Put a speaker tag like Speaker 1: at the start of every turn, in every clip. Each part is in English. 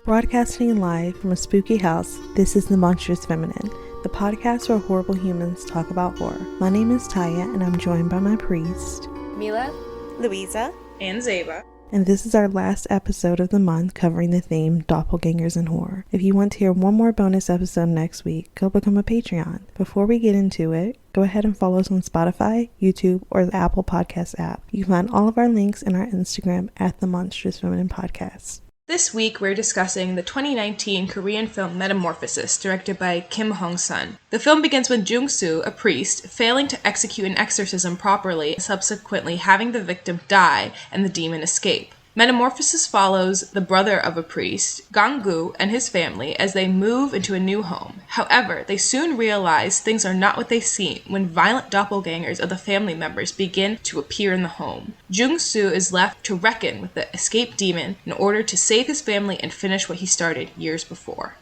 Speaker 1: Broadcasting live from a spooky house, this is The Monstrous Feminine, the podcast where horrible humans talk about horror. My name is Tyia, and I'm joined by my priest,
Speaker 2: Mila,
Speaker 3: Louisa,
Speaker 2: and Zeba.
Speaker 1: And this is our last episode of the month covering the theme Doppelgängers and Horror. If you want to hear one more bonus episode next week, go become a Patreon. Before we get into it, go ahead and follow us on Spotify, YouTube, or the Apple Podcast app. You can find all of our links in our Instagram at The Monstrous Feminine Podcast.
Speaker 2: This week, we're discussing the 2019 Korean film Metamorphosis, directed by Kim Hong-sun. The film begins with Jung-soo, a priest, failing to execute an exorcism properly, subsequently having the victim die and the demon escape. Metamorphosis follows the brother of a priest, Gang-gu, and his family as they move into a new home. However, they soon realize things are not what they seem when violent doppelgangers of the family members begin to appear in the home. Jung-soo is left to reckon with the escaped demon in order to save his family and finish what he started years before.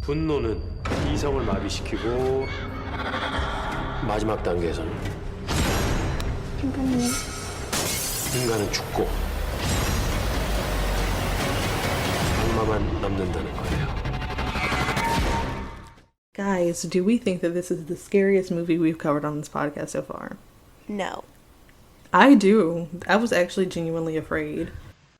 Speaker 4: 분노는 이성을 마비시키고 마지막 단계에서는 인간은 죽고 악마만 남는다는 거예요.
Speaker 1: Guys, do we think that this is the scariest movie we've covered on this podcast so far?
Speaker 3: No.
Speaker 1: I do. I was actually genuinely afraid.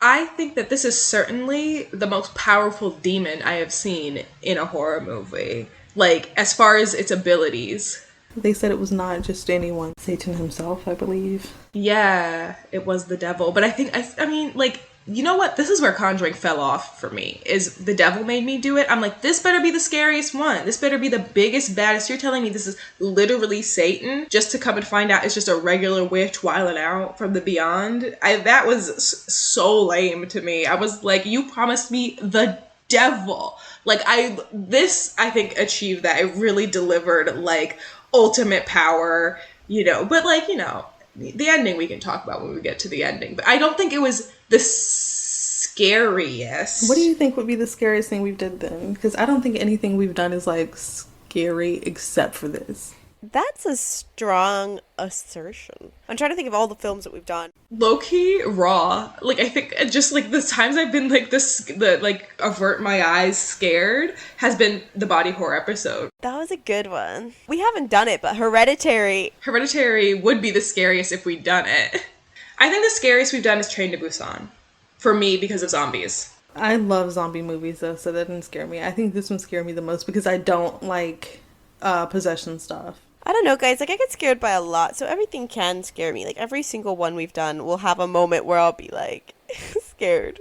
Speaker 2: I think that this is certainly the most powerful demon I have seen in a horror movie. Like, as far as its abilities.
Speaker 1: They said it was not just anyone. Satan himself, I believe.
Speaker 2: Yeah, it was the devil. But I mean, like, you know what? This is where Conjuring fell off for me, is the devil made me do it. I'm like, this better be the scariest one. This better be the biggest, baddest. You're telling me this is literally Satan just to come and find out it's just a regular witch wilding out from the beyond? That was so lame to me. I was like, you promised me the devil. Like, I think achieved that. It really delivered, like, ultimate power, you know, but like, you know, the ending we can talk about when we get to the ending, but I don't think it was the scariest.
Speaker 1: What do you think would be the scariest thing we've did then? Because I don't think anything we've done is like scary except for this.
Speaker 3: That's a strong assertion. I'm trying to think of all the films that we've done.
Speaker 2: Low-key, Raw. Like, I think just, like, the times I've been, like, avert my eyes scared has been the body horror episode.
Speaker 3: That was a good one. We haven't done it, but Hereditary
Speaker 2: would be the scariest if we'd done it. I think the scariest we've done is Train to Busan. For me, because of zombies.
Speaker 1: I love zombie movies, though, so that didn't scare me. I think this one scared me the most because I don't like possession stuff.
Speaker 3: I don't know, guys. Like, I get scared by a lot, so everything can scare me. Like, every single one we've done will have a moment where I'll be, like, scared.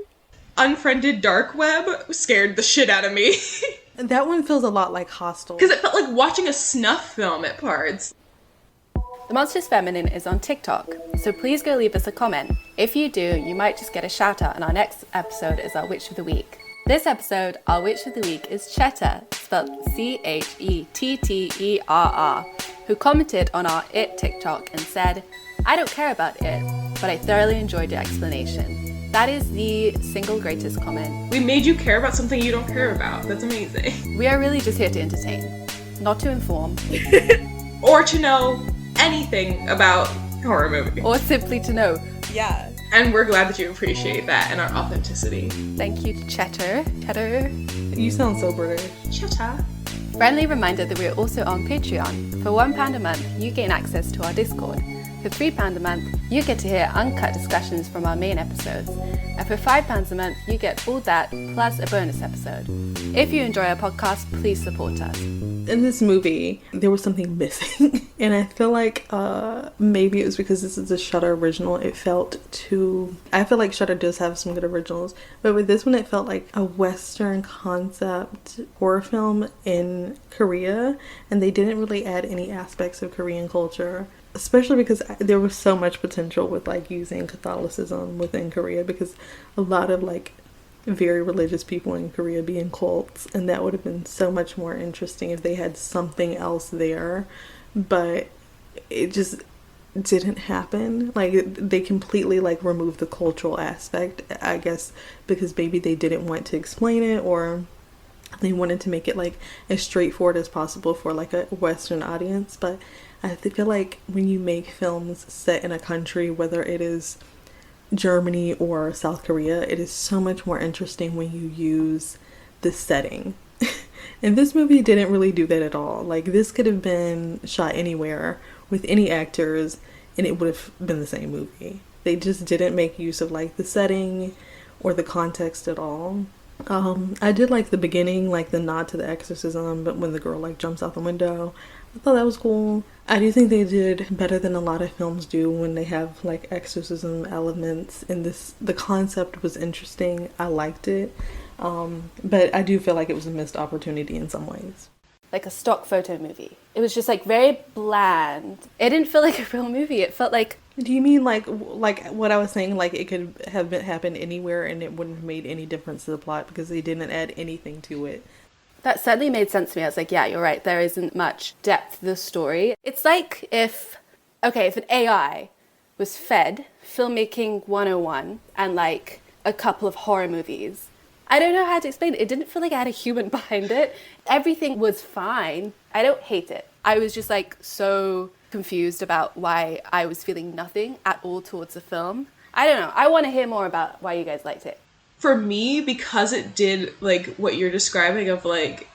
Speaker 2: Unfriended Dark Web scared the shit out of me.
Speaker 1: That one feels a lot like Hostel.
Speaker 2: Because it felt like watching a snuff film at parts.
Speaker 5: The Monstrous Feminine is on TikTok, so please go leave us a comment. If you do, you might just get a shout out, and our next episode is our Witch of the Week. This episode, our Witch of the Week is Chetter, spelled Chetterr, who commented on our It TikTok and said, "I don't care about it, but I thoroughly enjoyed your explanation." That is the single greatest comment.
Speaker 2: We made you care about something you don't care about. That's amazing.
Speaker 5: We are really just here to entertain, not to inform.
Speaker 2: Or to know anything about horror movies.
Speaker 5: Or simply to know.
Speaker 3: Yeah.
Speaker 2: And we're glad that you appreciate that and our authenticity.
Speaker 5: Thank you to Chetter.
Speaker 1: You sound so British.
Speaker 2: Chetter.
Speaker 5: Friendly reminder that we are also on Patreon. For £1 a month, you gain access to our Discord. For £3 a month, you get to hear uncut discussions from our main episodes. And for £5 a month, you get all that plus a bonus episode. If you enjoy our podcast, please support us.
Speaker 1: In this movie, there was something missing. And I feel like maybe it was because this is a Shudder original. I feel like Shudder does have some good originals. But with this one, it felt like a Western concept horror film in Korea. And they didn't really add any aspects of Korean culture. Especially because there was so much potential with like using Catholicism within Korea. Because a lot of like very religious people in Korea be in cults, and that would have been so much more interesting if they had something else there, but it just didn't happen. Like, they completely like removed the cultural aspect, I guess because maybe they didn't want to explain it, or they wanted to make it like as straightforward as possible for like a Western audience. But I feel like when you make films set in a country, whether it is Germany or South Korea. It is so much more interesting when you use the setting. And this movie didn't really do that at all. Like, this could have been shot anywhere with any actors and it would have been the same movie. They just didn't make use of like the setting or the context at all. I did like the beginning, like the nod to the exorcism, but when the girl like jumps out the window, I thought that was cool. I do think they did better than a lot of films do when they have like exorcism elements in this. The concept was interesting. I liked it. But I do feel like it was a missed opportunity in some ways.
Speaker 5: Like a stock photo movie. It was just like very bland. It didn't feel like a real movie. It felt like...
Speaker 1: Do you mean like what I was saying, like it could have happened anywhere and it wouldn't have made any difference to the plot because they didn't add anything to it?
Speaker 5: That certainly made sense to me. I was like, yeah, you're right. There isn't much depth to the story. It's like if an AI was fed filmmaking 101 and like a couple of horror movies. I don't know how to explain it. It didn't feel like I had a human behind it. Everything was fine. I don't hate it. I was just like so confused about why I was feeling nothing at all towards the film. I don't know. I want to hear more about why you guys liked it.
Speaker 2: For me, because it did like what you're describing of like,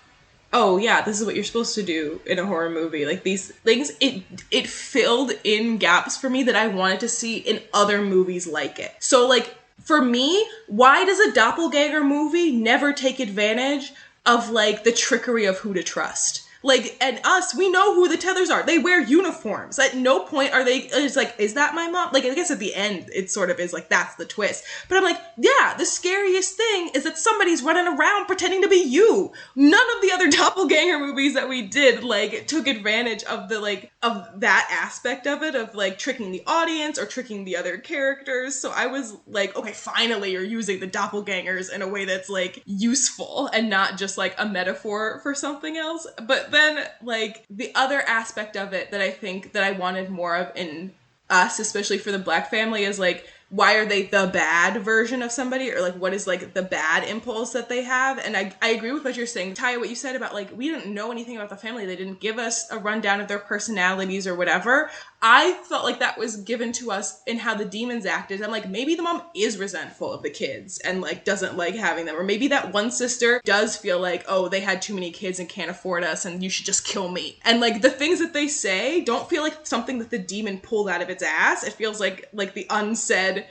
Speaker 2: oh yeah, this is what you're supposed to do in a horror movie. Like these things, it filled in gaps for me that I wanted to see in other movies like it. So like, for me, why does a doppelganger movie never take advantage of like the trickery of who to trust? Like, and us, we know who the tethers are. They wear uniforms. At no point are they, it's like, is that my mom? Like, I guess at the end, it sort of is like, that's the twist. But I'm like, yeah, the scariest thing is that somebody's running around pretending to be you. None of the other doppelganger movies that we did, like, took advantage of the, like, of that aspect of it, of, like, tricking the audience or tricking the other characters. So I was like, okay, finally you're using the doppelgangers in a way that's, like, useful and not just, like, a metaphor for something else. But then, like, the other aspect of it that I think that I wanted more of in us, especially for the Black family, is, like, why are they the bad version of somebody? Or, like, what is, like, the bad impulse that they have? And I agree with what you're saying. Tyia, what you said about, like, we didn't know anything about the family. They didn't give us a rundown of their personalities or whatever. I felt like that was given to us in how the demons acted. I'm like, maybe the mom is resentful of the kids and, like, doesn't like having them. Or maybe that one sister does feel like, oh, they had too many kids and can't afford us and you should just kill me. And, like, the things that they say don't feel like something that the demon pulled out of its ass. It feels like the unsaid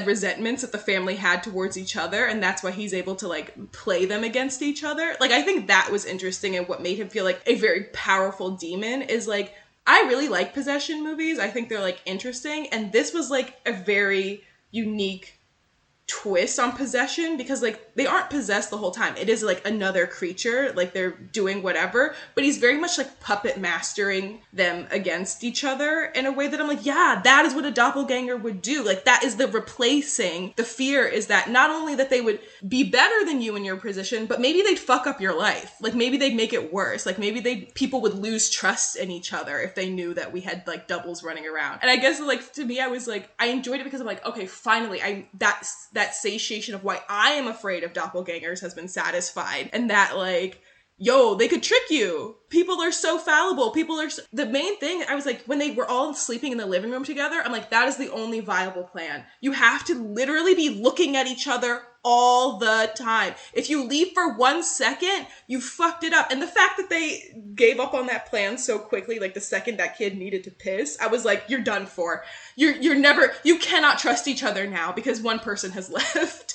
Speaker 2: resentments that the family had towards each other, and that's why he's able to like play them against each other. Like, I think that was interesting, and what made him feel like a very powerful demon is like, I really like possession movies. I think they're like interesting, and this was like a very unique twist on possession because like they aren't possessed the whole time. It is like another creature, like they're doing whatever, but he's very much like puppet mastering them against each other in a way that I'm like, yeah, that is what a doppelganger would do. Like, that is the replacing. The fear is that not only that they would be better than you in your position, but maybe they'd fuck up your life. Like, maybe they'd make it worse. Like, maybe people would lose trust in each other if they knew that we had like doubles running around. And I guess like to me, I was like, I enjoyed it because I'm like, okay, finally, that satiation of why I am afraid of doppelgangers has been satisfied. And that like, yo, they could trick you. People are so fallible. The main thing, I was like, when they were all sleeping in the living room together, I'm like, that is the only viable plan. You have to literally be looking at each other all the time. If you leave for 1 second, you fucked it up. And the fact that they gave up on that plan so quickly, like the second that kid needed to piss, I was like, you're done for. You cannot trust each other now because one person has left.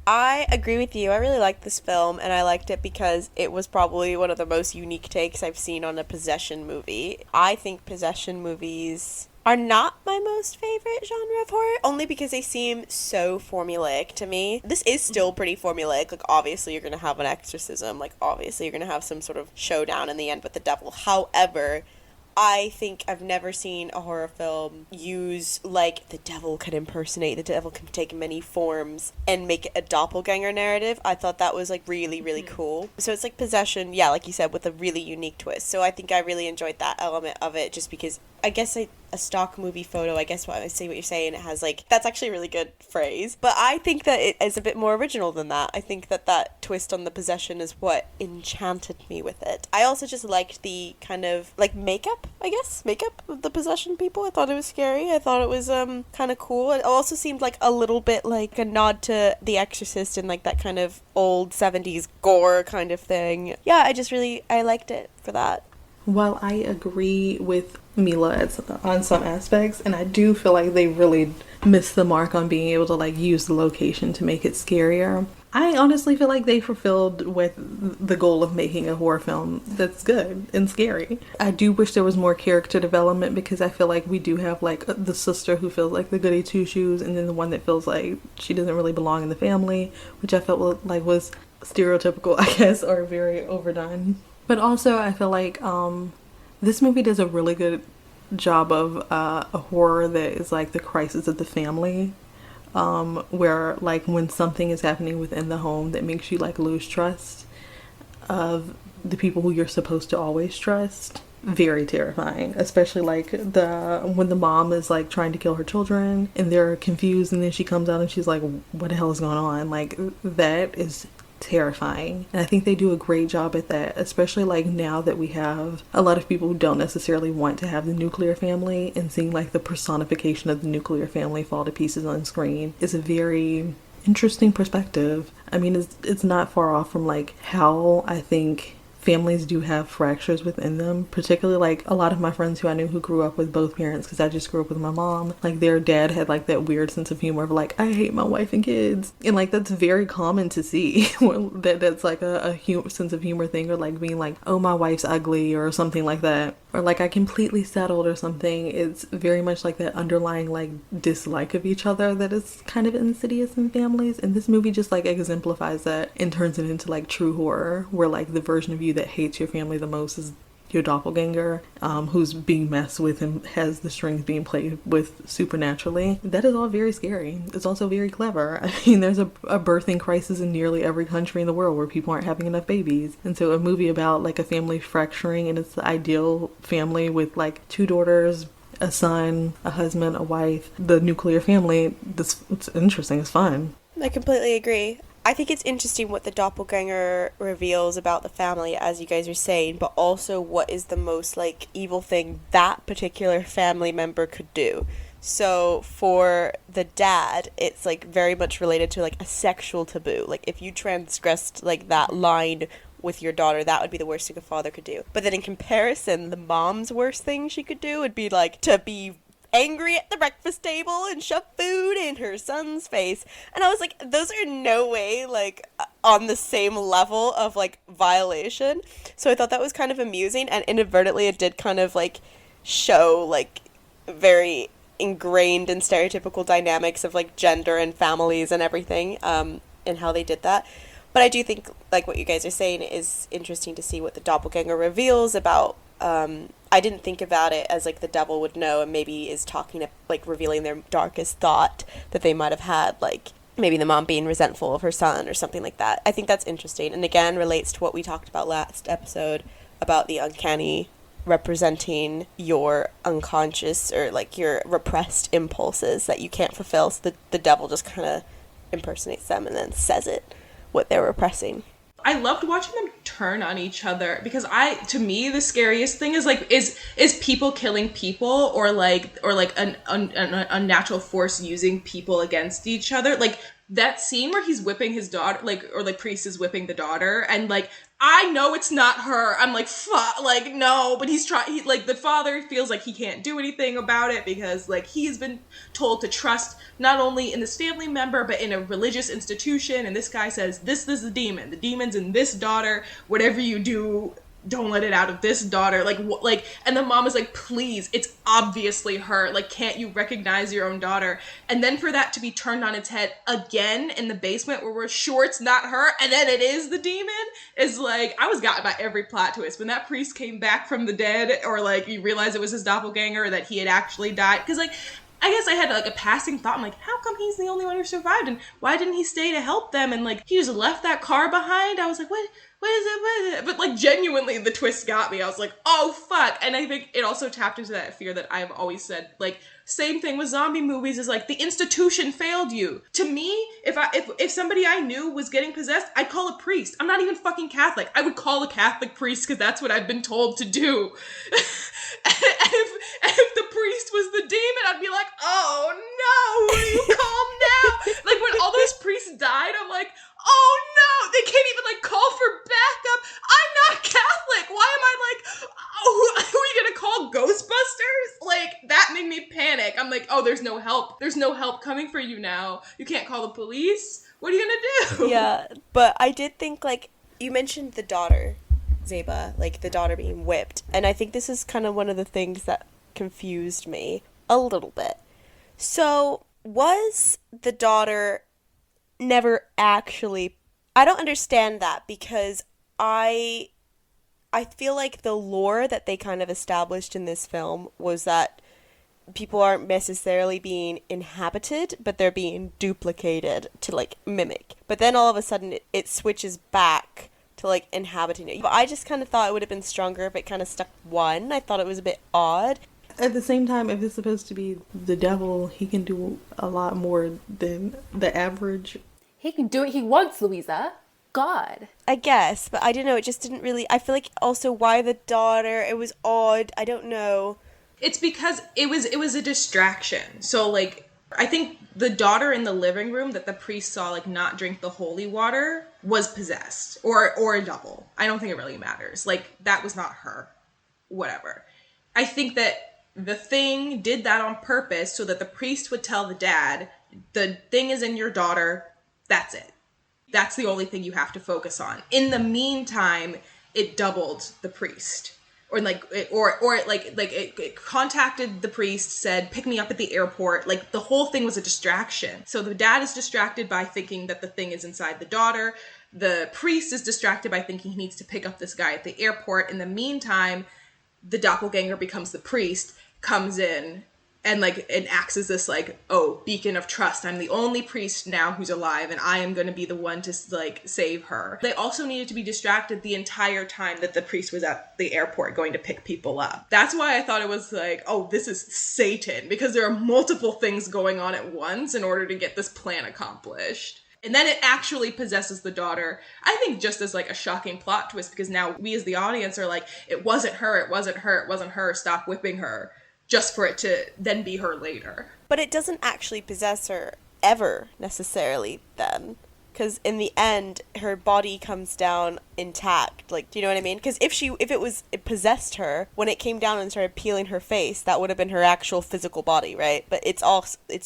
Speaker 3: I agree with you. I really liked this film, and I liked it because it was probably one of the most unique takes I've seen on a possession movie. I think possession movies are not my most favorite genre of horror, only because they seem so formulaic to me. This is still pretty formulaic. Like, obviously you're going to have an exorcism. Like, obviously you're going to have some sort of showdown in the end with the devil. However, I think I've never seen a horror film use, like, the devil can take many forms and make it a doppelganger narrative. I thought that was, like, really, really cool. So it's like possession, yeah, like you said, with a really unique twist. So I think I really enjoyed that element of it just because I guess a stock movie photo, I guess I see what you're saying, it has like, that's actually a really good phrase, but I think that it is a bit more original than that. I think that twist on the possession is what enchanted me with it. I also just liked the kind of like makeup of the possession people. I thought it was scary. I thought it was kind of cool. It also seemed like a little bit like a nod to The Exorcist and like that kind of old 70s gore kind of thing. Yeah, I liked it for that.
Speaker 1: While I agree with Mila on some aspects, and I do feel like they really missed the mark on being able to like use the location to make it scarier, I honestly feel like they fulfilled with the goal of making a horror film that's good and scary. I do wish there was more character development, because I feel like we do have like the sister who feels like the goody two shoes, and then the one that feels like she doesn't really belong in the family, which I felt like was stereotypical, I guess, or very overdone. But also, I feel like this movie does a really good job of a horror that is like the crisis of the family, where like when something is happening within the home that makes you like lose trust of the people who you're supposed to always trust. Very terrifying, especially like when the mom is like trying to kill her children and they're confused, and then she comes out and she's like, what the hell is going on? Like, that is terrifying. And I think they do a great job at that, especially like now that we have a lot of people who don't necessarily want to have the nuclear family, and seeing like the personification of the nuclear family fall to pieces on screen is a very interesting perspective. I mean, it's not far off from like how I think families do have fractures within them, particularly like a lot of my friends who I knew who grew up with both parents, because I just grew up with my mom, like their dad had like that weird sense of humor of like, I hate my wife and kids, and like that's very common to see. That's like a sense of humor thing, or like being like, oh, my wife's ugly or something like that, or like I completely settled or something. It's very much like that underlying like dislike of each other that is kind of insidious in families, and this movie just like exemplifies that and turns it into like true horror, where like the version of you that hates your family the most is your doppelganger, who's being messed with and has the strings being played with supernaturally. That is all very scary. It's also very clever. I mean, there's a birthing crisis in nearly every country in the world where people aren't having enough babies, and so a movie about like a family fracturing, and it's the ideal family with like 2 daughters, a son, a husband, a wife, the nuclear family. It's interesting. It's fun.
Speaker 3: I completely agree. I think it's interesting what the doppelganger reveals about the family, as you guys are saying, but also what is the most like evil thing that particular family member could do. So for the dad, it's like very much related to like a sexual taboo. Like if you transgressed like that line with your daughter, that would be the worst thing a father could do. But then in comparison, the mom's worst thing she could do would be like to be angry at the breakfast table and shove food in her son's face. And I was like, those are no way like on the same level of like violation. So I thought that was kind of amusing, and inadvertently it did kind of like show like very ingrained and stereotypical dynamics of like gender and families and everything, and how they did that. But I do think like what you guys are saying is interesting to see what the doppelganger reveals about I didn't think about it as like the devil would know and maybe is talking, like revealing their darkest thought that they might have had, like maybe the mom being resentful of her son or something like that. I think that's interesting, and again relates to what we talked about last episode about the uncanny representing your unconscious or like your repressed impulses that you can't fulfill, so the devil just kind of impersonates them and then says it, what they're repressing.
Speaker 2: I loved watching them turn on each other, because to me the scariest thing is like is people killing people, or like an unnatural force using people against each other. Like that scene where he's whipping his daughter, or Priest is whipping the daughter, and like I know it's not her. I'm like, fuck, like no, but he's trying. Like the father feels like he can't do anything about it because like he's been told to trust not only in this family member but in a religious institution. And this guy says, this is the demon. The demon's in this daughter. Whatever you do, don't let it out of this daughter. Like, and the mom is like, please, it's obviously her. Like, can't you recognize your own daughter? And then for that to be turned on its head again in the basement where we're sure it's not her, and then it is the demon, is like, I was gotten by every plot twist. When that priest came back from the dead, or like you realize it was his doppelganger, or that he had actually died. Because like, I guess I had like a passing thought. I'm like, how come he's the only one who survived? And why didn't he stay to help them? And like, he just left that car behind. I was like, what is it? But like, genuinely, the twist got me. I was like, oh, fuck. And I think it also tapped into that fear that I've always said, like, same thing with zombie movies is like, the institution failed you. To me, if somebody I knew was getting possessed, I'd call a priest. I'm not even fucking Catholic. I would call a Catholic priest because that's what I've been told to do. And if the priest was the demon, I'd be like, oh no, who do you call now? Like, when all those priests died, I'm like, oh no, they can't even like call for backup. I'm not Catholic. Why am I like, oh, who are you gonna call Ghostbusters? Like, that made me panic. I'm like, oh, there's no help. There's no help coming for you now. You can't call the police. What are you gonna do?
Speaker 3: Yeah, but I did think, like, you mentioned the daughter, Zeba, like the daughter being whipped. And I think this is kind of one of the things that confused me a little bit. So, was the daughter never actually... I don't understand that, because I feel like the lore that they kind of established in this film was that people aren't necessarily being inhabited, but they're being duplicated to, like, mimic. But then all of a sudden it switches back to, like, inhabiting it. But I just kind of thought it would have been stronger if it kind of stuck one. I thought it was a bit odd.
Speaker 1: At the same time, if it's supposed to be the devil, he can do a lot more than the average.
Speaker 5: He can do what he wants, Louisa. God.
Speaker 3: I guess, but I don't know, it just didn't really... I feel like also why the daughter, it was odd, I don't know.
Speaker 2: It's because it was a distraction. So, like, I think the daughter in the living room that the priest saw, like, not drink the holy water was possessed. Or a double. I don't think it really matters. Like, that was not her. Whatever. I think that the thing did that on purpose so that the priest would tell the dad, the thing is in your daughter, that's it. That's the only thing you have to focus on. In the meantime, it doubled the priest. It contacted the priest, said, pick me up at the airport. Like, the whole thing was a distraction. So the dad is distracted by thinking that the thing is inside the daughter. The priest is distracted by thinking he needs to pick up this guy at the airport. In the meantime, the doppelganger becomes the priest, comes in, and, like, it acts as this, like, oh, beacon of trust. I'm the only priest now who's alive, and I am going to be the one to, like, save her. They also needed to be distracted the entire time that the priest was at the airport going to pick people up. That's why I thought it was like, oh, this is Satan, because there are multiple things going on at once in order to get this plan accomplished. And then it actually possesses the daughter, I think just as, like, a shocking plot twist, because now we as the audience are like, it wasn't her, stop whipping her. Just for it to then be her later. But
Speaker 3: it doesn't actually possess her ever, necessarily, then. Because in the end, her body comes down intact. Like, do you know what I mean? Because if it possessed her, when it came down and started peeling her face, that would have been her actual physical body, right? But it's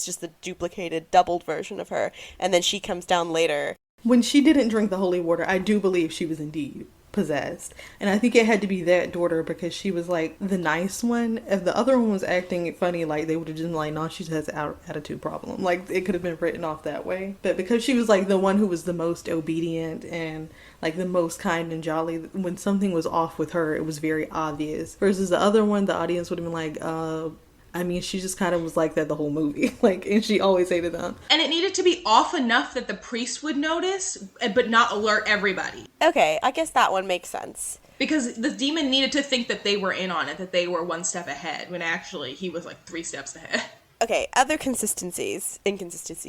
Speaker 3: just the duplicated, doubled version of her. And then she comes down later.
Speaker 1: When she didn't drink the holy water, I do believe she was indeed possessed. And I think it had to be that daughter because she was, like, the nice one. If the other one was acting funny, like, they would have just been like, no, she just has an attitude problem. Like, it could have been written off that way. But because she was, like, the one who was the most obedient and, like, the most kind and jolly, when something was off with her, it was very obvious. Versus the other one, the audience would have been like, I mean, she just kind of was like that the whole movie. Like, and she always hated them. And it needed to be off enough that the priest would notice, but not alert everybody.
Speaker 3: Okay, I guess that one makes sense.
Speaker 2: Because the demon needed to think that they were in on it, that they were one step ahead, when actually he was, like, 3 steps ahead.
Speaker 3: Okay, other inconsistencies,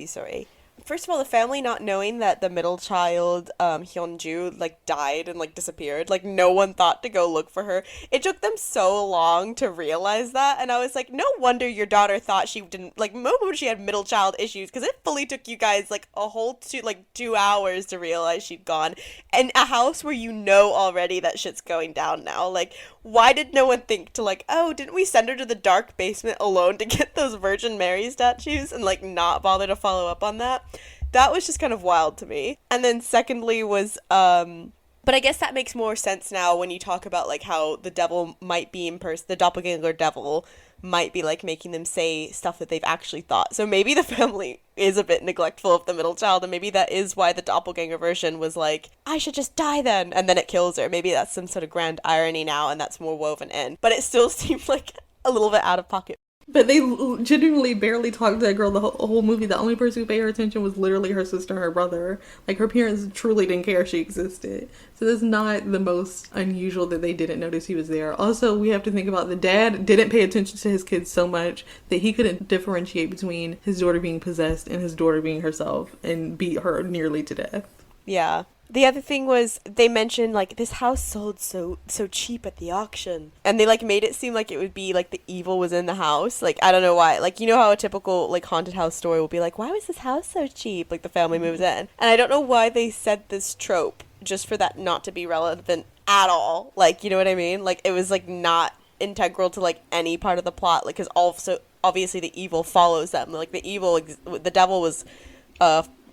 Speaker 3: sorry. First of all, the family not knowing that the middle child, Hyunju, like, died and, like, disappeared. Like, no one thought to go look for her. It took them so long to realize that, and I was like, no wonder your daughter thought she didn't, like, maybe she had middle child issues, because it fully took you guys, like, a whole 2 hours to realize she'd gone. And a house where you know already that shit's going down now. Like, why did no one think to, like, oh, didn't we send her to the dark basement alone to get those Virgin Mary statues and, like, not bother to follow up on that? That was just kind of wild to me. And then secondly was, but I guess that makes more sense now when you talk about, like, how the devil might be in person, the doppelganger devil might be, like, making them say stuff that they've actually thought. So maybe the family is a bit neglectful of the middle child, and maybe that is why the doppelganger version was like, I should just die then, and then it kills her. Maybe that's some sort of grand irony now, and that's more woven in. But it still seemed like a little bit out of pocket.
Speaker 1: But they genuinely barely talked to that girl the whole movie. The only person who paid her attention was literally her sister and her brother. Like, her parents truly didn't care she existed. So that's not the most unusual that they didn't notice he was there. Also, we have to think about the dad didn't pay attention to his kids so much that he couldn't differentiate between his daughter being possessed and his daughter being herself and beat her nearly to death.
Speaker 3: Yeah. The other thing was they mentioned like this house sold so cheap at the auction, and they like made it seem like it would be like the evil was in the house. Like, I don't know why. Like, you know how a typical like haunted house story will be like, why was this house so cheap? Like the family moves in, and I don't know why they said this trope just for that not to be relevant at all. Like, you know what I mean? Like, it was like not integral to like any part of the plot. Like, because also obviously the evil follows them. Like the devil was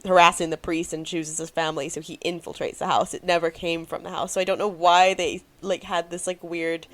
Speaker 3: harassing the priest and chooses his family, so he infiltrates the house. It never came from the house, so I don't know why they like had this like weird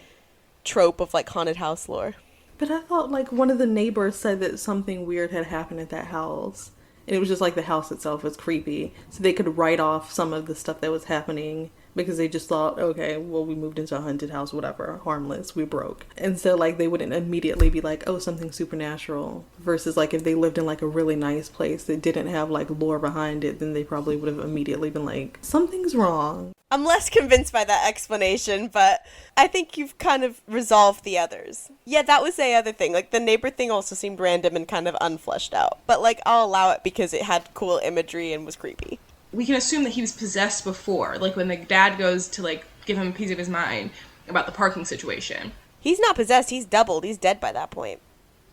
Speaker 3: trope of like haunted house lore.
Speaker 1: But I thought like one of the neighbors said that something weird had happened at that house, and it was just like the house itself was creepy, so they could write off some of the stuff that was happening because they just thought, okay, well, we moved into a haunted house, whatever, harmless, we broke. And so like they wouldn't immediately be like, oh, something supernatural, versus like if they lived in like a really nice place that didn't have like lore behind it, then they probably would have immediately been like, something's wrong.
Speaker 3: I'm less convinced by that explanation, but I think you've kind of resolved the others. Yeah, that was the other thing. Like, the neighbor thing also seemed random and kind of unfleshed out. But, like, I'll allow it because it had cool imagery and was creepy.
Speaker 2: We can assume that he was possessed before, like when the dad goes to, like, give him a piece of his mind about the parking situation.
Speaker 3: He's not possessed, he's doubled. He's dead by that point.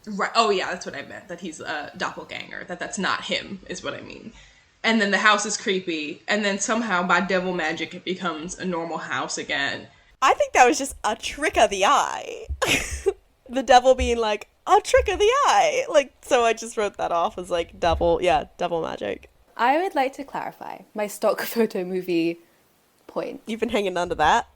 Speaker 2: Right. Oh, yeah, that's what I meant. That he's a doppelganger. That's not him, is what I mean. And then the house is creepy, and then somehow by devil magic it becomes a normal house again.
Speaker 3: I think that was just a trick of the eye. The devil being like, a trick of the eye. Like, so I just wrote that off as like devil magic.
Speaker 5: I would like to clarify my stock photo movie point.
Speaker 3: You've been hanging on to that?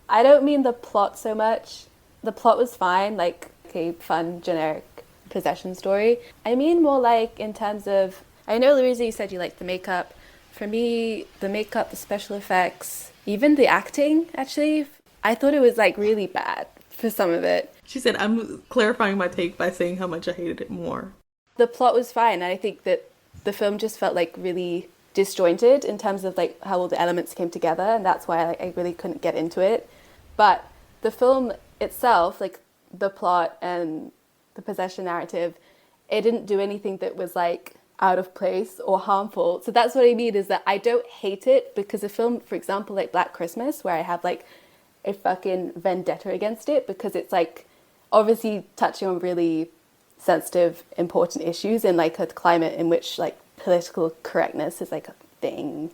Speaker 5: I don't mean the plot so much. The plot was fine, like a fun, generic possession story. I mean more like in terms of, I know, Louisa, you said you liked the makeup. For me, the makeup, the special effects, even the acting, actually, I thought it was like really bad for some of it.
Speaker 1: She said, I'm clarifying my take by saying how much I hated it more.
Speaker 5: The plot was fine, and I think that the film just felt like really disjointed in terms of like how all the elements came together, and that's why I really couldn't get into it. But the film itself, like the plot and the possession narrative, it didn't do anything that was like out of place or harmful. So that's what I mean, is that I don't hate it, because a film, for example, like Black Christmas, where I have like a fucking vendetta against it, because it's like obviously touching on really sensitive, important issues in like a climate in which like political correctness is like a thing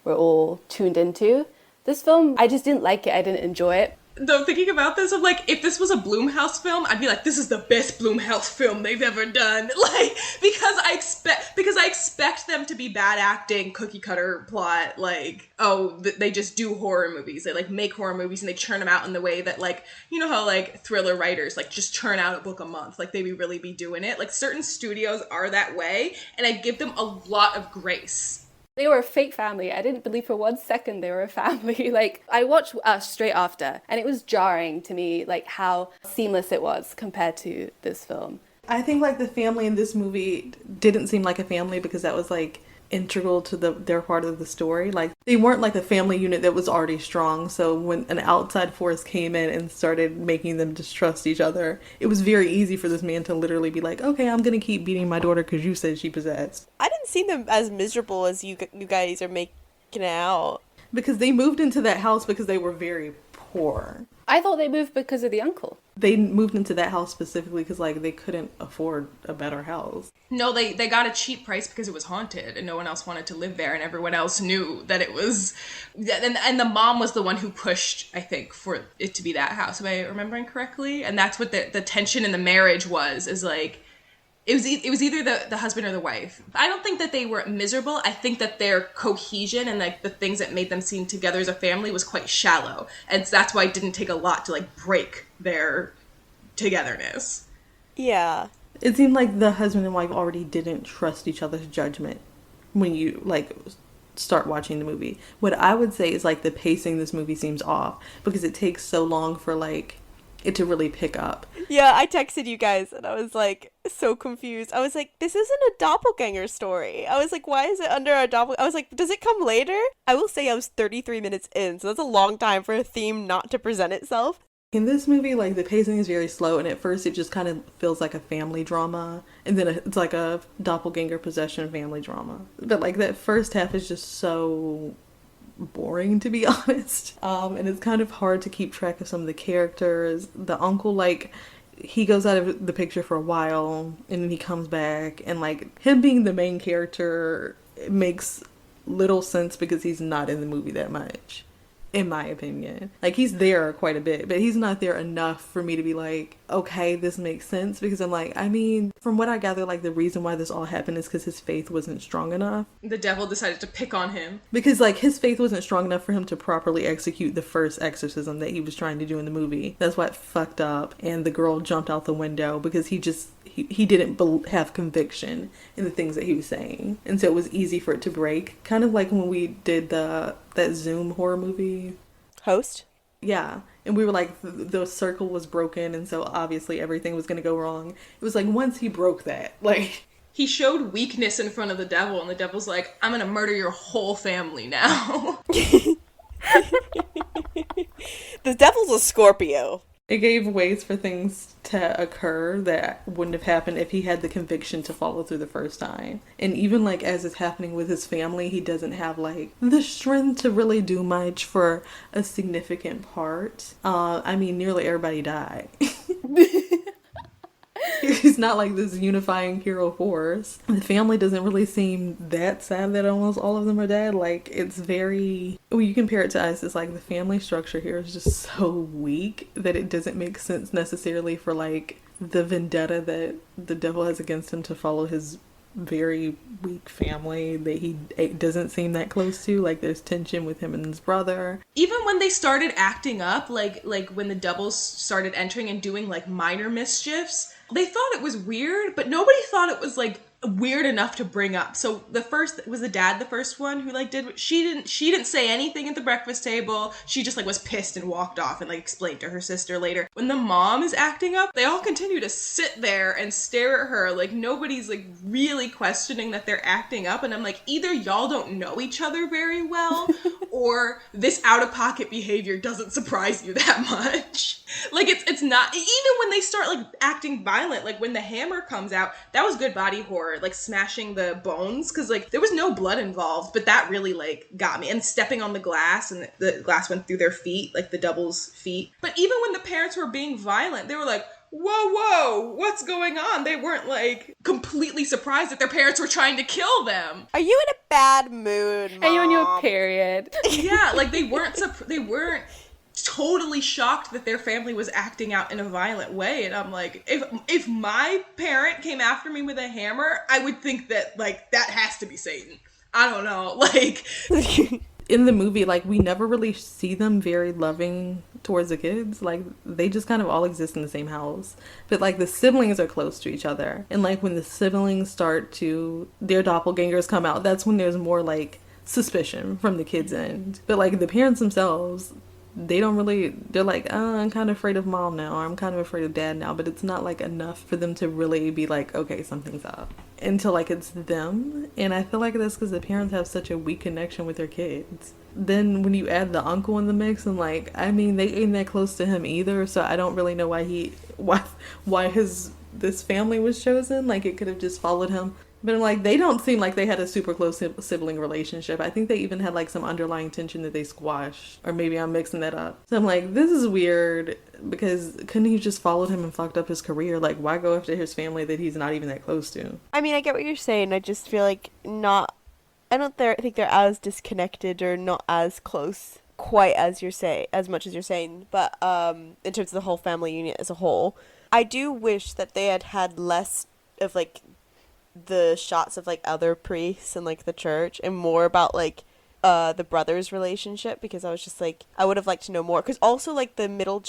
Speaker 5: we're all tuned into. This film, I just didn't like it. I didn't enjoy it.
Speaker 2: Though thinking about this, of like, if this was a Blumhouse film, I'd be like, this is the best Blumhouse film they've ever done. Like, because I expect them to be bad acting, cookie cutter plot, like, oh, they just do horror movies. They like make horror movies and they churn them out in the way that, like, you know how like thriller writers like just churn out a book a month, like they really be doing it. Like, certain studios are that way, and I give them a lot of grace.
Speaker 5: They were a fake family. I didn't believe for 1 second they were a family. Like, I watched straight after, and it was jarring to me, like, how seamless it was compared to this film.
Speaker 1: I think, like, the family in this movie didn't seem like a family because that was, like, integral to their part of the story. Like, they weren't, like, a family unit that was already strong, so when an outside force came in and started making them distrust each other, it was very easy for this man to literally be like, okay, I'm gonna keep beating my daughter because you said she possessed.
Speaker 3: I didn't see them as miserable as you guys are making it out.
Speaker 1: Because they moved into that house because they were very poor.
Speaker 5: I thought they moved because of the uncle.
Speaker 1: They moved into that house specifically because, like, they couldn't afford a better house.
Speaker 2: No, they got a cheap price because it was haunted and no one else wanted to live there, and everyone else knew that it was... And the mom was the one who pushed, I think, for it to be that house. Am I remembering correctly? And that's what the tension in the marriage was, is like... It was either the husband or the wife. I don't think that they were miserable. I think that their cohesion and like the things that made them seem together as a family was quite shallow. And that's why it didn't take a lot to like break their togetherness.
Speaker 3: Yeah.
Speaker 1: It seemed like the husband and wife already didn't trust each other's judgment when you like start watching the movie. What I would say is like the pacing this movie seems off because it takes so long for like it to really pick up.
Speaker 3: Yeah, I texted you guys and I was like so confused. I was like, this isn't a doppelganger story. I was like, why is it under a I was like, does it come later? I will say I was 33 minutes in, so that's a long time for a theme not to present itself.
Speaker 1: In this movie, like, the pacing is very slow, and at first it just kind of feels like a family drama, and then it's like a doppelganger possession family drama. But, like, that first half is just so boring, to be honest. And it's kind of hard to keep track of some of the characters. The uncle, like, he goes out of the picture for a while, and then he comes back, and, like, him being the main character, it makes little sense because he's not in the movie that much. In my opinion. Like, he's there quite a bit, but he's not there enough for me to be like, okay, this makes sense. Because I'm like, I mean, from what I gather, like, the reason why this all happened is because his faith wasn't strong enough.
Speaker 2: The devil decided to pick on him.
Speaker 1: Because, like, his faith wasn't strong enough for him to properly execute the first exorcism that he was trying to do in the movie. That's why it fucked up, and the girl jumped out the window because he didn't have conviction in the things that he was saying. And so it was easy for it to break. Kind of like when we did that Zoom horror movie.
Speaker 3: Host?
Speaker 1: Yeah. And we were like, the circle was broken, and so obviously everything was going to go wrong. It was like, once he broke that, like...
Speaker 2: He showed weakness in front of the devil, and the devil's like, I'm gonna murder your whole family now.
Speaker 3: The devil's a Scorpio.
Speaker 1: It gave ways for things to occur that wouldn't have happened if he had the conviction to follow through the first time. And even, like, as it's happening with his family, he doesn't have, like, the strength to really do much for a significant part. I mean, nearly everybody died. He's not like this unifying hero force. The family doesn't really seem that sad that almost all of them are dead. Like, it's very... When you compare it to us, it's like the family structure here is just so weak that it doesn't make sense necessarily for, like, the vendetta that the devil has against him to follow his very weak family that he doesn't seem that close to. Like, there's tension with him and his brother.
Speaker 2: Even when they started acting up, like when the devils started entering and doing, like, minor mischiefs, they thought it was weird, but nobody thought it was, like, weird enough to bring up. So the first was the dad, the first one who, like, she didn't say anything at the breakfast table. She just, like, was pissed and walked off and, like, explained to her sister later. When the mom is acting up, they all continue to sit there and stare at her. Like, nobody's, like, really questioning that they're acting up. And I'm like, either y'all don't know each other very well, or this out-of-pocket behavior doesn't surprise you that much. Like, it's not, even when they start, like, acting violent, like, when the hammer comes out, that was good body horror, like, smashing the bones, because, like, there was no blood involved, but that really, like, got me. And stepping on the glass, and the glass went through their feet, like, the devil's feet. But even when the parents were being violent, they were like, whoa, what's going on? They weren't, like, completely surprised that their parents were trying to kill them.
Speaker 3: Are you in a bad mood, Mom?
Speaker 5: Are you on your period?
Speaker 2: Yeah, like, they weren't totally shocked that their family was acting out in a violent way. And I'm like, if my parent came after me with a hammer, I would think that, like, that has to be Satan. I don't know, like...
Speaker 1: In the movie, like, we never really see them very loving towards the kids. Like, they just kind of all exist in the same house. But, like, the siblings are close to each other. And, like, when the siblings start to... their doppelgangers come out, that's when there's more, like, suspicion from the kids' end. But, like, the parents themselves... they don't really, they're like, oh, I'm kind of afraid of mom now, or I'm kind of afraid of dad now, but it's not, like, enough for them to really be like, okay, something's up, until, like, it's them. And I feel like that's because the parents have such a weak connection with their kids. Then when you add the uncle in the mix, and, like, I mean, they ain't that close to him either, so I don't really know why this family was chosen. Like, it could have just followed him. But, like, they don't seem like they had a super close sibling relationship. I think they even had, like, some underlying tension that they squashed. Or maybe I'm mixing that up. So I'm like, this is weird, because couldn't he just followed him and fucked up his career? Like, why go after his family that he's not even that close to?
Speaker 3: I mean, I get what you're saying. I just feel like I don't think they're as disconnected or not as close quite as much as you're saying. But in terms of the whole family unit as a whole, I do wish that they had less of, like, the shots of, like, other priests and, like, the church, and more about, like, the brothers' relationship, because I was just like, I would have liked to know more, because also like the middle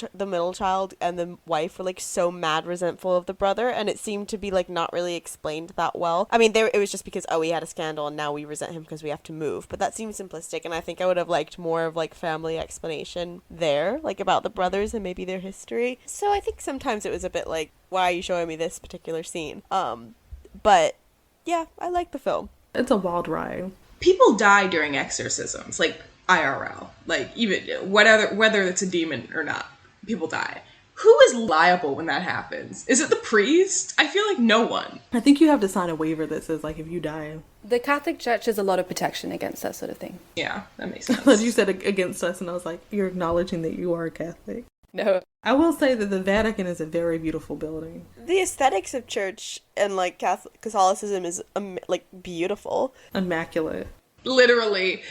Speaker 3: child and the wife were like so mad resentful of the brother, and it seemed to be like not really explained that well. I mean, it was just because, oh, he had a scandal and now we resent him because we have to move, but that seems simplistic, and I think I would have liked more of like family explanation there, like about the brothers and maybe their history. So I think sometimes it was a bit like, why are you showing me this particular scene? But yeah, I like the film.
Speaker 1: It's a wild ride.
Speaker 2: People die during exorcisms, like IRL, like even whether it's a demon or not, people die. Who is liable when that happens? Is it the priest? I feel like no one.
Speaker 1: I think you have to sign a waiver that says, like, if you die.
Speaker 5: The Catholic Church has a lot of protection against that sort of thing.
Speaker 2: Yeah, that makes sense.
Speaker 1: But you said against us, and I was like, you're acknowledging that you are a Catholic.
Speaker 5: No.
Speaker 1: I will say that the Vatican is a very beautiful building.
Speaker 3: The aesthetics of church and like Catholicism is like beautiful.
Speaker 1: Immaculate.
Speaker 2: Literally.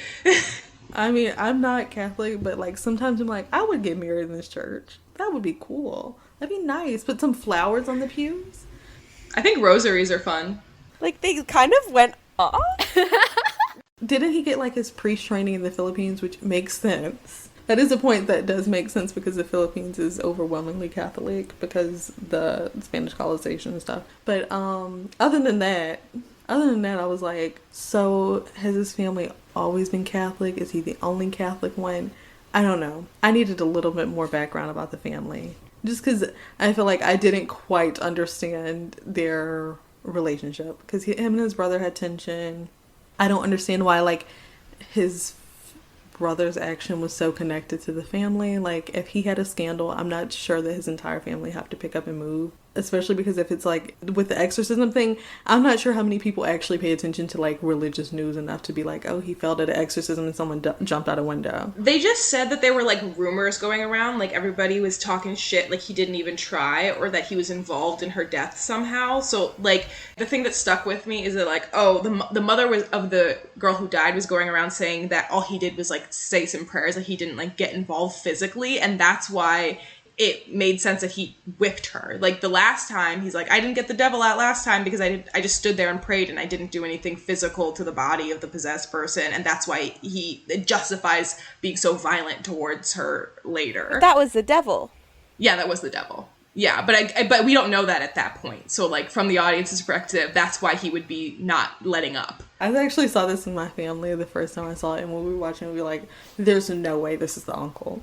Speaker 1: I mean, I'm not Catholic, but like sometimes I'm like, I would get married in this church. That would be cool. That'd be nice. Put some flowers on the pews.
Speaker 2: I think rosaries are fun.
Speaker 3: Like they kind of went off.
Speaker 1: Didn't he get like his priest training in the Philippines, which makes sense? That is a point that does make sense because the Philippines is overwhelmingly Catholic because the Spanish colonization and stuff. But other than that, I was like, so has his family always been Catholic? Is he the only Catholic one? I don't know. I needed a little bit more background about the family. Just because I feel like I didn't quite understand their relationship. Because him and his brother had tension. I don't understand why, like, his brother's action was so connected to the family. Like, if he had a scandal, I'm not sure that his entire family have to pick up and move. Especially because if it's like with the exorcism thing, I'm not sure how many people actually pay attention to like religious news enough to be like, oh, he failed at an exorcism and someone jumped out a window.
Speaker 2: They just said that there were like rumors going around, like everybody was talking shit, like he didn't even try, or that he was involved in her death somehow. So like the thing that stuck with me is that like, oh, the mother was of the girl who died was going around saying that all he did was like say some prayers, like he didn't like get involved physically, and that's why it made sense that he whipped her. Like the last time, he's like, I didn't get the devil out last time because I just stood there and prayed and I didn't do anything physical to the body of the possessed person, and that's why it justifies being so violent towards her later.
Speaker 3: That was the devil.
Speaker 2: Yeah, that was the devil. Yeah, but we don't know that at that point. So like from the audience's perspective, that's why he would be not letting up.
Speaker 1: I actually saw this in my family the first time I saw it, and when we were watching it, we were like, there's no way this is the uncle.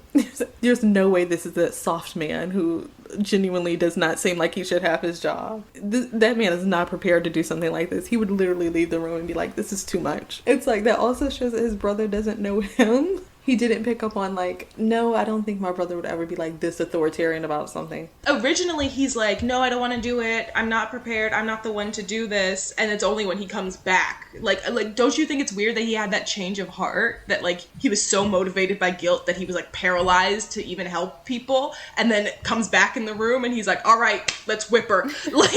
Speaker 1: There's no way this is the soft man who genuinely does not seem like he should have his job. That man is not prepared to do something like this. He would literally leave the room and be like, this is too much. It's like, that also shows that his brother doesn't know him. He didn't pick up on like, no, I don't think my brother would ever be like this authoritarian about something.
Speaker 2: Originally, he's like, no, I don't want to do it. I'm not prepared. I'm not the one to do this. And it's only when he comes back. Like, don't you think it's weird that he had that change of heart? That like, he was so motivated by guilt that he was like paralyzed to even help people. And then comes back in the room and he's like, all right, let's whip her. Like,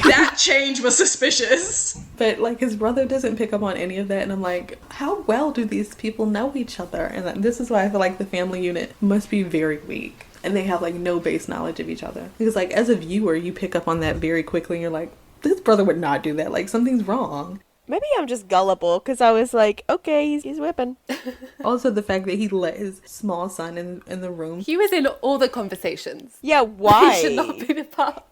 Speaker 2: that change was suspicious.
Speaker 1: But like, his brother doesn't pick up on any of that. And I'm like, how well do these people know each other? And this is why I feel like the family unit must be very weak. And they have like no base knowledge of each other. Because like, as a viewer, you pick up on that very quickly and you're like, this brother would not do that. Like, something's wrong.
Speaker 3: Maybe I'm just gullible because I was like, okay, he's whipping.
Speaker 1: Also, the fact that he let his small son in the room.
Speaker 5: He was in all the conversations.
Speaker 3: Yeah, why?
Speaker 5: He should not be the part.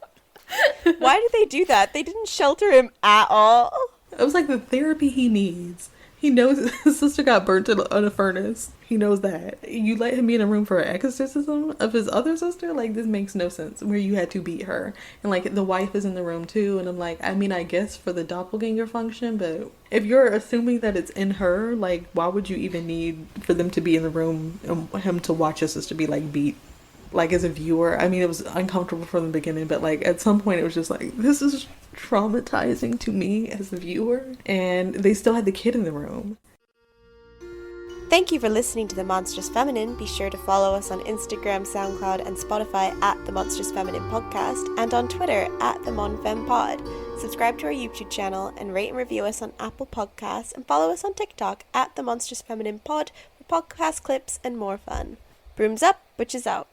Speaker 3: Why did they do that? They didn't shelter him at all.
Speaker 1: It was like the therapy he needs. He knows his sister got burnt in a furnace. He knows that. You let him be in a room for an exorcism of his other sister? Like, this makes no sense. Where you had to beat her. And, like, the wife is in the room, too. And I'm like, I mean, I guess for the doppelganger function. But if you're assuming that it's in her, like, why would you even need for them to be in the room and him to watch his sister be, like, beat? Like, as a viewer, I mean, it was uncomfortable from the beginning, but like at some point it was just like, this is traumatizing to me as a viewer. And they still had the kid in the room.
Speaker 3: Thank you for listening to The Monstrous Feminine. Be sure to follow us on Instagram, SoundCloud, and Spotify at The Monstrous Feminine Podcast, and on Twitter at The MonFemPod. Subscribe to our YouTube channel and rate and review us on Apple Podcasts, and follow us on TikTok at The Monstrous Feminine Pod for podcast clips and more fun. Brooms up, witches out.